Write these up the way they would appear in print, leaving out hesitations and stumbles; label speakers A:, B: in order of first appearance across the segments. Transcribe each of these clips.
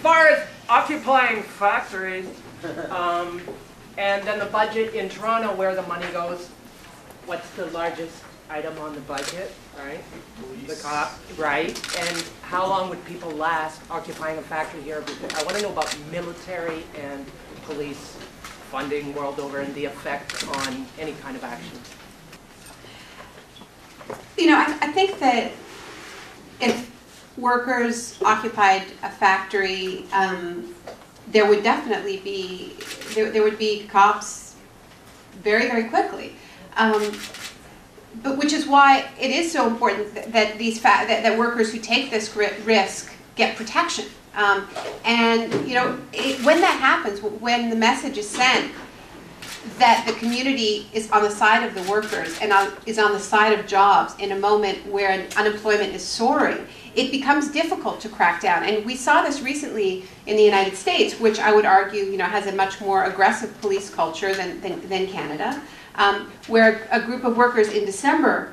A: far as occupying factories, and then the budget in Toronto, where the money goes, what's the largest item on the budget, right? Police. The cop, right? And how long would people last occupying a factory here? Because I want to know about military and police funding world over and the effect on any kind of action.
B: You know, I think that if workers occupied a factory, there would definitely be there would be cops very, very quickly. But which is why it is so important that that workers who take this risk get protection. And you know, when that happens, when the message is sent that the community is on the side of the workers and is on the side of jobs in a moment where unemployment is soaring, it becomes difficult to crack down. And we saw this recently in the United States, which I would argue, you know, has a much more aggressive police culture than Canada, where a group of workers in December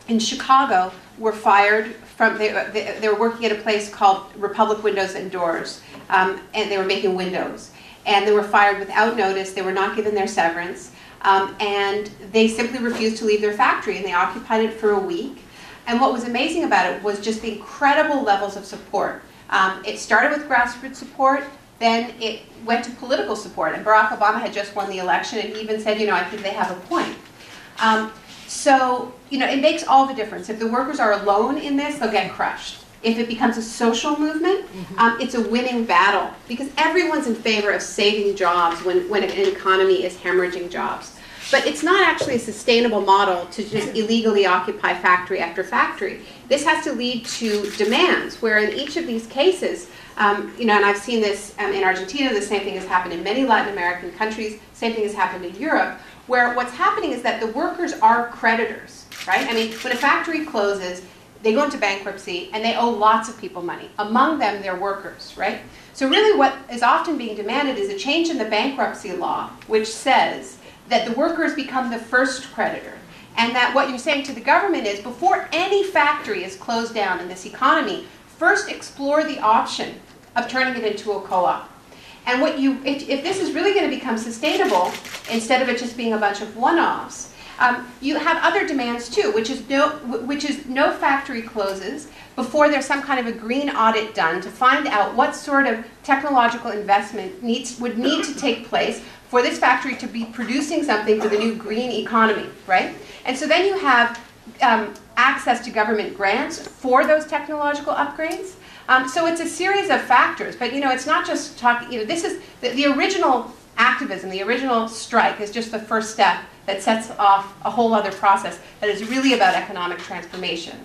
B: in Chicago were fired from, they were working at a place called Republic Windows and Doors, and they were making windows. And they were fired without notice. They were not given their severance, and they simply refused to leave their factory, and they occupied it for a week. And what was amazing about it was just the incredible levels of support. It started with grassroots support, then it went to political support, and Barack Obama had just won the election, and he even said, you know, I think they have a point. So, you know, it makes all the difference. If the workers are alone in this, they'll get crushed. If it becomes a social movement, it's a winning battle, because everyone's in favor of saving jobs when an economy is hemorrhaging jobs. But it's not actually a sustainable model to just illegally occupy factory after factory. This has to lead to demands, where in each of these cases, you know, and I've seen this in Argentina, the same thing has happened in many Latin American countries, same thing has happened in Europe, where what's happening is that the workers are creditors, right? I mean, when a factory closes, they go into bankruptcy and they owe lots of people money, among them their workers, right? So really what is often being demanded is a change in the bankruptcy law, which says that the workers become the first creditor, and that what you're saying to the government is, before any factory is closed down in this economy, first explore the option of turning it into a co-op. And what if this is really going to become sustainable, instead of it just being a bunch of one-offs, you have other demands too, which is no factory closes before there's some kind of a green audit done to find out what sort of technological investment would need to take place for this factory to be producing something for the new green economy, right? And so then you have access to government grants for those technological upgrades. So it's a series of factors, but you know, it's not just talking, you know, this is the original activism, the original strike is just the first step that sets off a whole other process that is really about economic transformation.